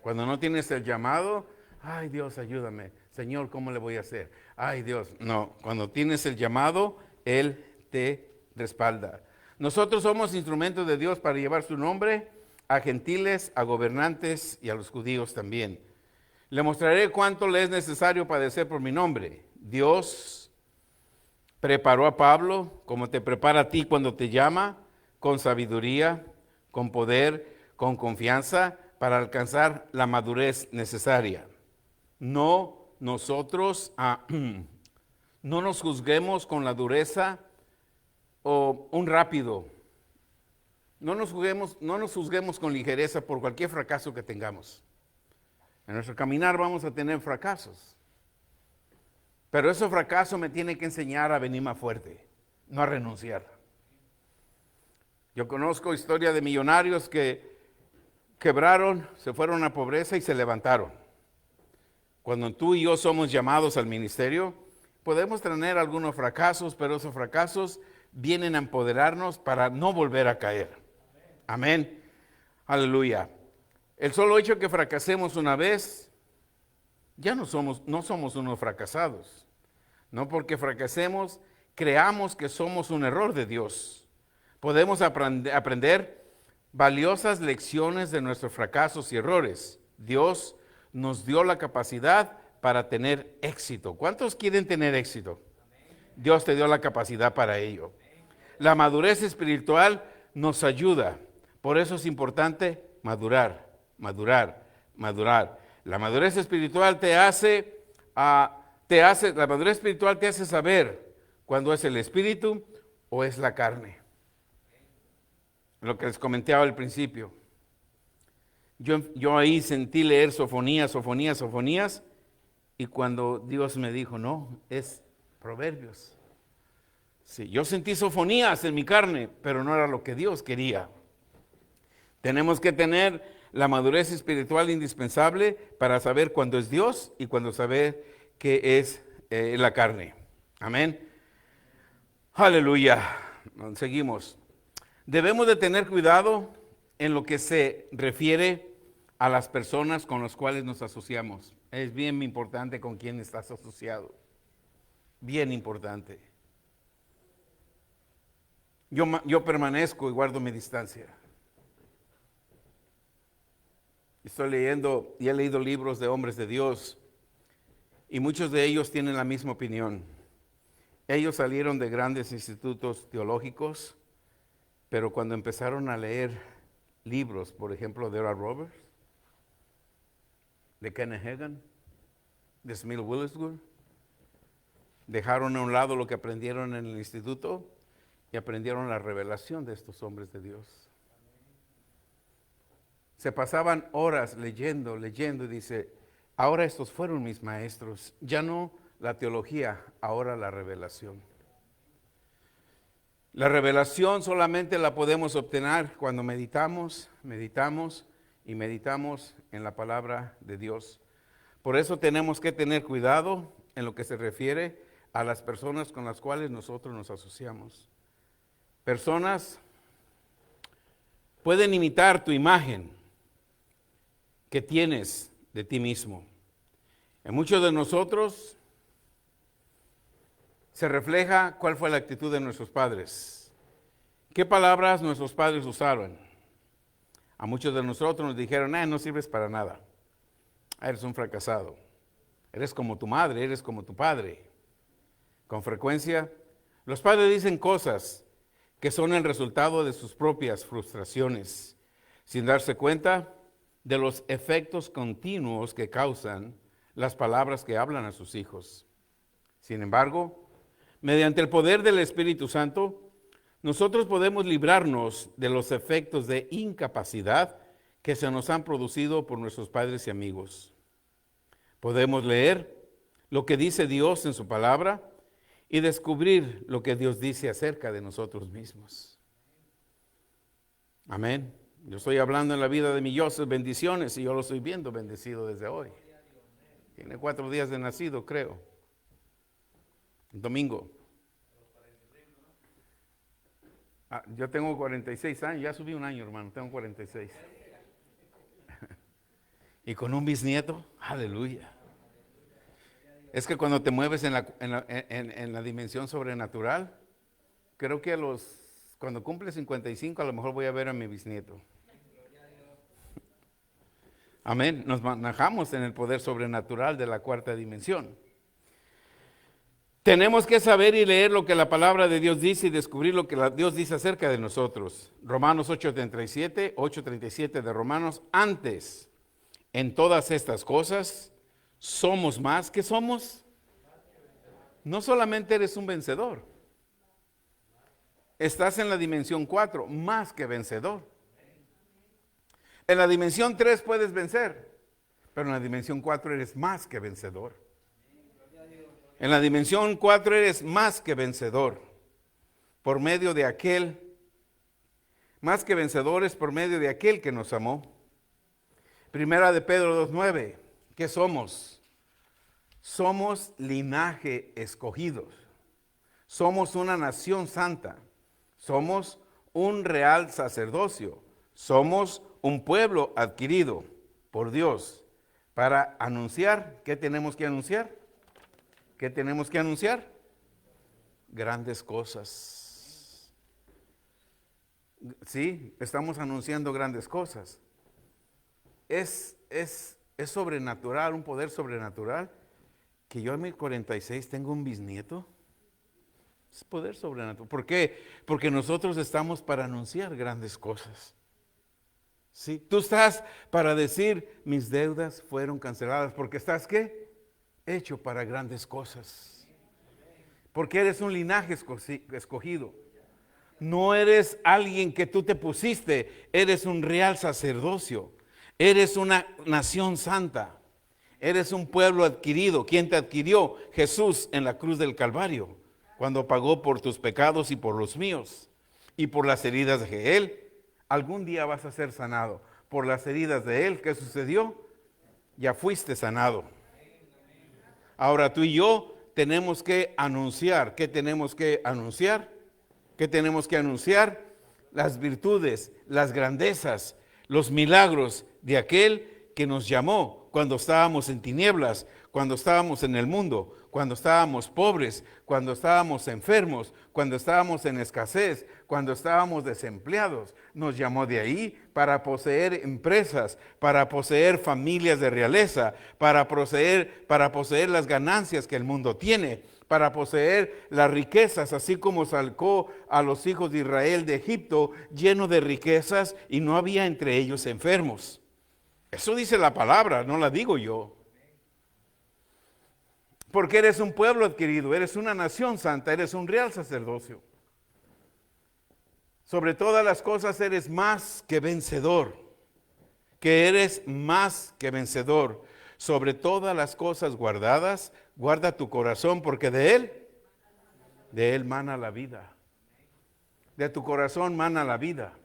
Cuando no tienes el llamado, ay Dios, ayúdame. Señor, ¿cómo le voy a hacer? Ay Dios, no. Cuando tienes el llamado, Él te respalda. Nosotros somos instrumentos de Dios para llevar su nombre a gentiles, a gobernantes y a los judíos también. Le mostraré cuánto le es necesario padecer por mi nombre. Dios preparó a Pablo como te prepara a ti cuando te llama, con sabiduría, con poder, con confianza, para alcanzar la madurez necesaria. No nosotros, no nos juzguemos con la dureza o un rápido. No nos juzguemos con ligereza por cualquier fracaso que tengamos. En nuestro caminar vamos a tener fracasos. Pero ese fracaso me tiene que enseñar a venir más fuerte, no a renunciar. Yo conozco historia de millonarios que quebraron, se fueron a pobreza y se levantaron. Cuando tú y yo somos llamados al ministerio, podemos tener algunos fracasos, pero esos fracasos vienen a empoderarnos para no volver a caer. Amén. Aleluya. El solo hecho que fracasemos una vez, ya no somos unos fracasados. No porque fracasemos, creamos que somos un error de Dios. Podemos aprender valiosas lecciones de nuestros fracasos y errores. Dios nos dio la capacidad para tener éxito. ¿Cuántos quieren tener éxito? Dios te dio la capacidad para ello. La madurez espiritual nos ayuda. Por eso es importante madurar. La madurez espiritual la madurez espiritual te hace saber cuando es el espíritu o es la carne. Lo que les comentaba al principio. Yo ahí sentí leer sofonías, y cuando Dios me dijo, no, es Proverbios. Sí, yo sentí sofonías en mi carne, pero no era lo que Dios quería. Tenemos que tener la madurez espiritual indispensable para saber cuándo es Dios y cuándo saber qué es la carne. Amén. Aleluya. Seguimos. Debemos de tener cuidado en lo que se refiere a las personas con las cuales nos asociamos. Es bien importante con quién estás asociado. Bien importante. Yo permanezco y guardo mi distancia. Estoy leyendo y he leído libros de hombres de Dios y muchos de ellos tienen la misma opinión. Ellos salieron de grandes institutos teológicos, pero cuando empezaron a leer libros, por ejemplo, de Oral Roberts, de Kenneth Hagin, de Smith Wigglesworth, dejaron a un lado lo que aprendieron en el instituto y aprendieron la revelación de estos hombres de Dios. Se pasaban horas leyendo y dice, Ahora estos fueron mis maestros. Ya no la teología, ahora la revelación. La revelación solamente la podemos obtener cuando meditamos en la palabra de Dios. Por eso tenemos que tener cuidado en lo que se refiere a las personas con las cuales nosotros nos asociamos. Personas pueden imitar tu imagen que tienes de ti mismo. En muchos de nosotros se refleja cuál fue la actitud de nuestros padres. ¿Qué palabras nuestros padres usaron? A muchos de nosotros nos dijeron, no sirves para nada. Eres un fracasado. Eres como tu madre, eres como tu padre. Con frecuencia, los padres dicen cosas que son el resultado de sus propias frustraciones, sin darse cuenta de los efectos continuos que causan las palabras que hablan a sus hijos. Sin embargo, mediante el poder del Espíritu Santo, nosotros podemos librarnos de los efectos de incapacidad que se nos han producido por nuestros padres y amigos. Podemos leer lo que dice Dios en su palabra y descubrir lo que Dios dice acerca de nosotros mismos. Amén. Yo estoy hablando en la vida de mi Joseph bendiciones y yo lo estoy viendo bendecido desde hoy. Tiene 4 días de nacido, creo. Domingo. Yo tengo 46 años, ya subí un año, hermano, tengo 46. Y con un bisnieto, aleluya. Es que cuando te mueves en la dimensión sobrenatural, creo que cuando cumple 55 a lo mejor voy a ver a mi bisnieto. Amén, nos manejamos en el poder sobrenatural de la 4ª dimensión. Tenemos que saber y leer lo que la palabra de Dios dice y descubrir lo que Dios dice acerca de nosotros. Romanos 8:37 de Romanos. Antes, en todas estas cosas, somos más que somos. No solamente eres un vencedor. Estás en la dimensión 4, más que vencedor. En la dimensión 3 puedes vencer, pero en la dimensión 4 eres más que vencedor. En la dimensión 4 eres más que vencedor por medio de más que vencedores por medio de aquel que nos amó. Primera de Pedro 2:9, ¿qué somos? Somos linaje escogido. Somos una nación santa. Somos un real sacerdocio. Somos un pueblo adquirido por Dios para anunciar. ¿Qué tenemos que anunciar? ¿Qué tenemos que anunciar? Grandes cosas. Sí, estamos anunciando grandes cosas. Es sobrenatural, un poder sobrenatural, que yo a mis 46 tengo un bisnieto. Es poder sobrenatural. ¿Por qué? Porque nosotros estamos para anunciar grandes cosas. Sí, tú estás para decir, mis deudas fueron canceladas, porque estás, ¿qué? Hecho para grandes cosas. Porque eres un linaje escogido. No eres alguien que tú te pusiste, eres un real sacerdocio. Eres una nación santa. Eres un pueblo adquirido. ¿Quién te adquirió? Jesús en la cruz del Calvario, cuando pagó por tus pecados y por los míos. Y por las heridas de Él, algún día vas a ser sanado. Por las heridas de Él, ¿qué sucedió? Ya fuiste sanado. Ahora tú y yo tenemos que anunciar. ¿Qué tenemos que anunciar? ¿Qué tenemos que anunciar? Las virtudes, las grandezas, los milagros de aquel que nos llamó cuando estábamos en tinieblas, cuando estábamos en el mundo, cuando estábamos pobres, cuando estábamos enfermos, cuando estábamos en escasez, cuando estábamos desempleados. Nos llamó de ahí para poseer empresas, para poseer familias de realeza, para poseer las ganancias que el mundo tiene, para poseer las riquezas, así como sacó a los hijos de Israel de Egipto lleno de riquezas y no había entre ellos enfermos. Eso dice la palabra, no la digo yo. Porque eres un pueblo adquirido, eres una nación santa, eres un real sacerdocio. Sobre todas las cosas eres más que vencedor, que eres más que vencedor. Sobre todas las cosas guardadas, guarda tu corazón, porque de él mana la vida. De tu corazón mana la vida.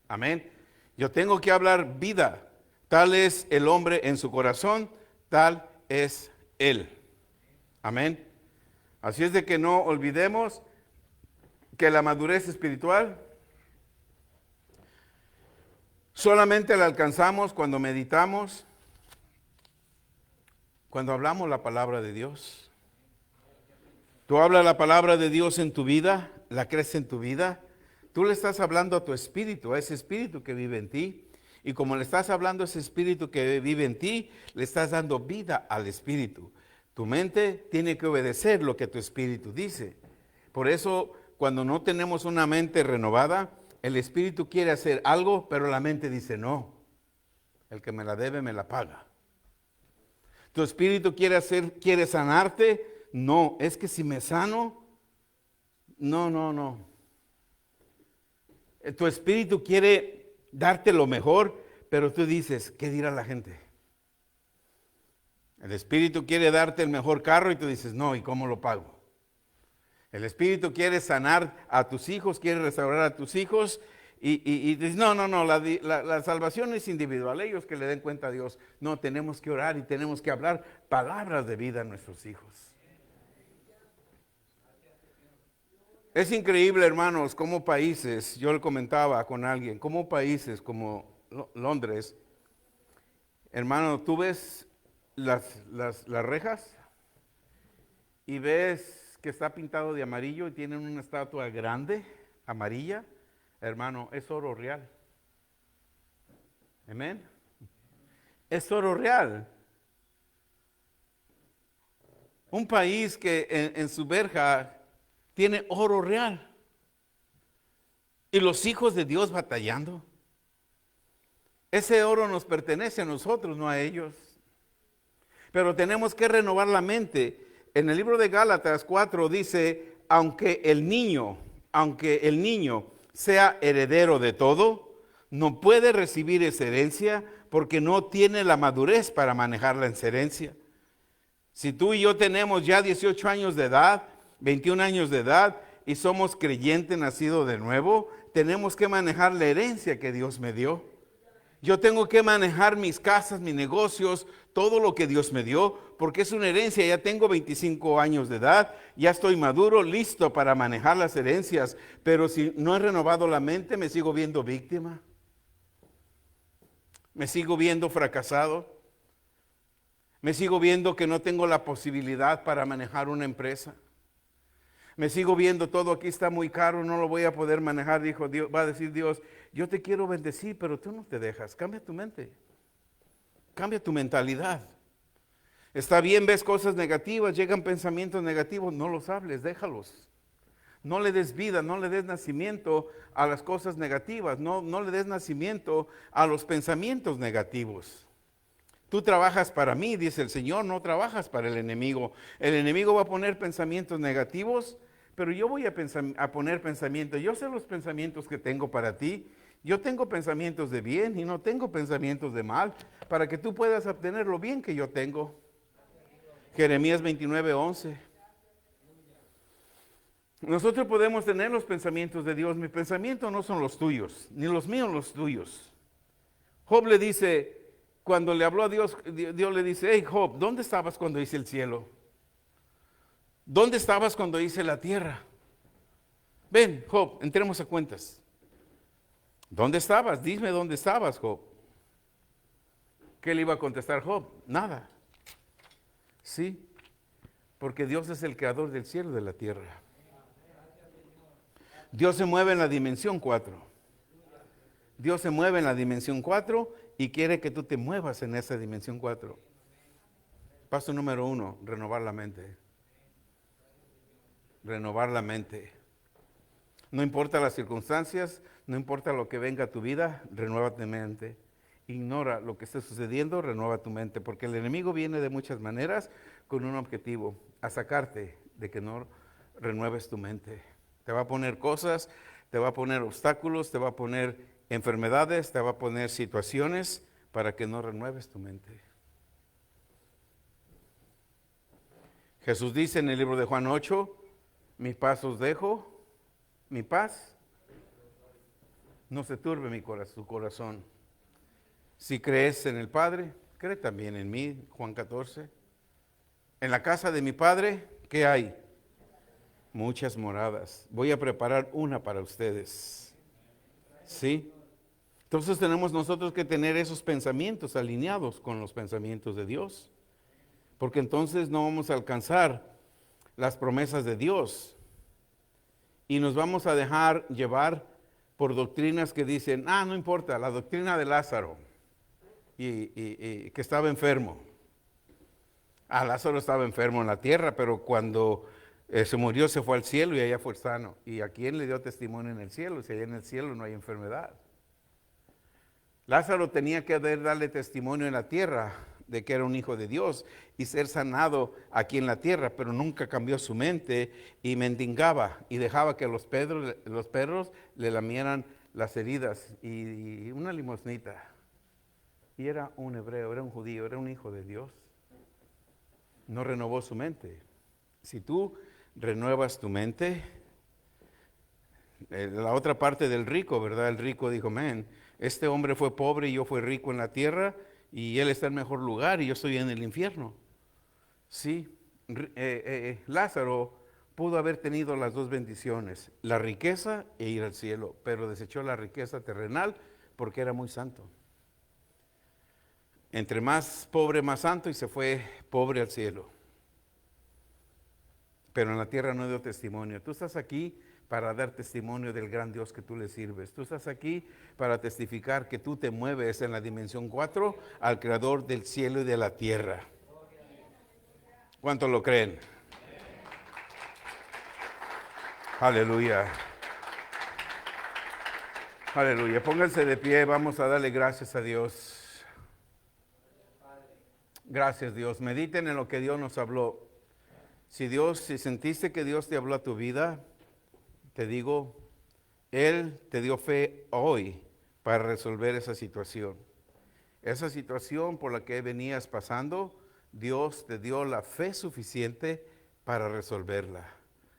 Amén. Yo tengo que hablar vida. Tal es el hombre en su corazón, tal es él. Amén. Así es de que no olvidemos que la madurez espiritual solamente la alcanzamos cuando meditamos, cuando hablamos la palabra de Dios. Tú hablas la palabra de Dios en tu vida, la crees en tu vida. Tú le estás hablando a tu espíritu, a ese espíritu que vive en ti. Y como le estás hablando a ese espíritu que vive en ti, le estás dando vida al espíritu. Tu mente tiene que obedecer lo que tu espíritu dice. Por eso, cuando no tenemos una mente renovada, el espíritu quiere hacer algo, pero la mente dice no. El que me la debe, me la paga. Tu espíritu quiere sanarte. No, es que si me sano, no. Tu espíritu quiere darte lo mejor, pero tú dices, ¿qué dirá la gente? El espíritu quiere darte el mejor carro y tú dices, no, ¿y cómo lo pago? El espíritu quiere sanar a tus hijos, quiere restaurar a tus hijos y dices, no, la salvación es individual, ellos que le den cuenta a Dios. No, tenemos que orar y tenemos que hablar palabras de vida a nuestros hijos. Es increíble, hermanos, cómo países, yo le comentaba con alguien, cómo países como Londres, hermano, tú ves las rejas y ves que está pintado de amarillo y tienen una estatua grande, amarilla, hermano, es oro real. Amén. Es oro real. Un país que en su verja tiene oro real. Y los hijos de Dios batallando. Ese oro nos pertenece a nosotros, no a ellos. Pero tenemos que renovar la mente. En el libro de Gálatas 4 dice, aunque el niño sea heredero de todo, no puede recibir esa herencia porque no tiene la madurez para manejar la herencia. Si tú y yo tenemos ya 18 años de edad, 21 años de edad y somos creyentes nacidos de nuevo, tenemos que manejar la herencia que Dios me dio. Yo tengo que manejar mis casas, mis negocios, todo lo que Dios me dio, porque es una herencia. Ya tengo 25 años de edad, ya estoy maduro, listo para manejar las herencias, pero si no he renovado la mente, me sigo viendo víctima. Me sigo viendo fracasado. Me sigo viendo que no tengo la posibilidad para manejar una empresa. Me sigo viendo todo aquí está muy caro, no lo voy a poder manejar, dijo Dios, va a decir Dios, yo te quiero bendecir, pero tú no te dejas, cambia tu mente, cambia tu mentalidad. Está bien, ves cosas negativas, llegan pensamientos negativos, no los hables, déjalos. No le des vida, no le des nacimiento a las cosas negativas, no le des nacimiento a los pensamientos negativos. Tú trabajas para mí, dice el Señor, no trabajas para el enemigo. El enemigo va a poner pensamientos negativos, pero yo voy a poner pensamientos. Yo sé los pensamientos que tengo para ti. Yo tengo pensamientos de bien y no tengo pensamientos de mal, para que tú puedas obtener lo bien que yo tengo. Jeremías 29:11. Nosotros podemos tener los pensamientos de Dios. Mis pensamientos no son los tuyos, ni los míos los tuyos. Job le dice, cuando le habló a Dios, Dios le dice, hey Job, ¿dónde estabas cuando hice el cielo? ¿Dónde estabas cuando hice la tierra? Ven, Job, entremos a cuentas. ¿Dónde estabas? Dime dónde estabas, Job. ¿Qué le iba a contestar Job? Nada. Sí, porque Dios es el creador del cielo y de la tierra. Dios se mueve en la dimensión 4. Dios se mueve en la dimensión 4 y quiere que tú te muevas en esa dimensión 4. Paso número 1, renovar la mente. Renovar la mente. No importa las circunstancias, no importa lo que venga a tu vida, renueva tu mente. Ignora lo que esté sucediendo, renueva tu mente, porque el enemigo viene de muchas maneras con un objetivo, a sacarte de que no renueves tu mente. Te va a poner cosas, te va a poner obstáculos, te va a poner enfermedades, te va a poner situaciones para que no renueves tu mente. Jesús dice en el libro de Juan 8, mi paz os dejo, mi paz, no se turbe tu corazón. Si crees en el Padre, cree también en mí, Juan 14. En la casa de mi Padre, ¿qué hay? Muchas moradas. Voy a preparar una para ustedes. ¿Sí? Entonces tenemos nosotros que tener esos pensamientos alineados con los pensamientos de Dios. Porque entonces no vamos a alcanzar las promesas de Dios. Y nos vamos a dejar llevar por doctrinas que dicen, no importa, la doctrina de Lázaro, y que estaba enfermo. Lázaro estaba enfermo en la tierra, pero cuando se murió se fue al cielo y allá fue sano. ¿Y a quién le dio testimonio en el cielo? Si allá en el cielo no hay enfermedad. Lázaro tenía que darle testimonio en la tierra de que era un hijo de Dios y ser sanado aquí en la tierra, pero nunca cambió su mente y mendigaba y dejaba que los perros le lamieran las heridas y una limosnita. Y era un hebreo, era un judío, era un hijo de Dios. No renovó su mente. Si tú renuevas tu mente, la otra parte del rico, ¿verdad? El rico dijo, este hombre fue pobre y yo fui rico en la tierra y él está en mejor lugar y yo estoy en el infierno. Sí, Lázaro pudo haber tenido las dos bendiciones, la riqueza e ir al cielo, pero desechó la riqueza terrenal porque era muy santo. Entre más pobre, más santo, y se fue pobre al cielo. Pero en la tierra no dio testimonio. Tú estás aquí para dar testimonio del gran Dios que tú le sirves. Tú estás aquí para testificar que tú te mueves en la dimensión 4 al Creador del cielo y de la tierra. ¿Cuántos lo creen? Aleluya. Aleluya. Pónganse de pie, vamos a darle gracias a Dios. Gracias, Dios. Mediten en lo que Dios nos habló. Si sentiste que Dios te habló a tu vida, te digo, Él te dio fe hoy para resolver esa situación. Esa situación por la que venías pasando, Dios te dio la fe suficiente para resolverla.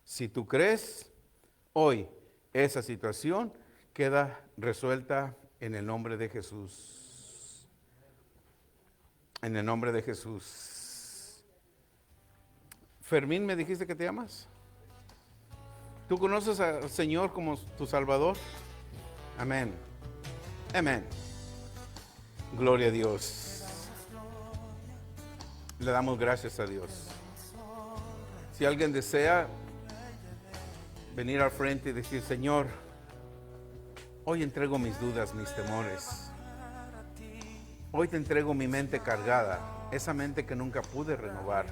Si tú crees, hoy esa situación queda resuelta en el nombre de Jesús. En el nombre de Jesús. Fermín, ¿me dijiste que te llamas? ¿Tú conoces al Señor como tu Salvador? Amén. Amén. Gloria a Dios. Le damos gracias a Dios. Si alguien desea venir al frente y decir, Señor, hoy entrego mis dudas, mis temores. Hoy te entrego mi mente cargada, esa mente que nunca pude renovar,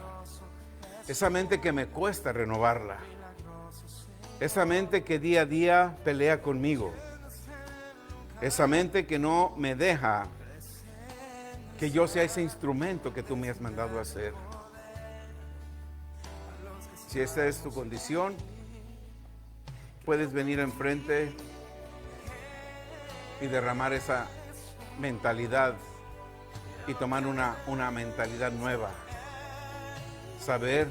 esa mente que me cuesta renovarla, esa mente que día a día pelea conmigo, esa mente que no me deja que yo sea ese instrumento que tú me has mandado a hacer. Si esta es tu condición, puedes venir enfrente y derramar esa mentalidad y tomar una mentalidad nueva. Saber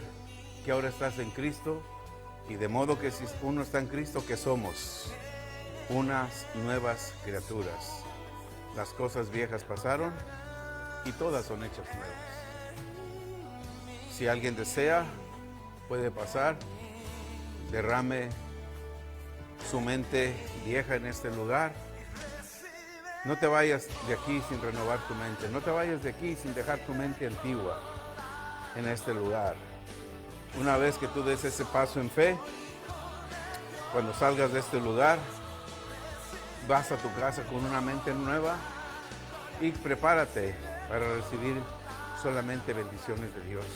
que ahora estás en Cristo y de modo que si uno está en Cristo, que somos unas nuevas criaturas. Las cosas viejas pasaron y todas son hechas nuevas. Si alguien desea, puede pasar, derrame su mente vieja en este lugar. No te vayas de aquí sin renovar tu mente. No te vayas de aquí sin dejar tu mente antigua en este lugar. Una vez que tú des ese paso en fe, cuando salgas de este lugar, vas a tu casa con una mente nueva y prepárate para recibir solamente bendiciones de Dios.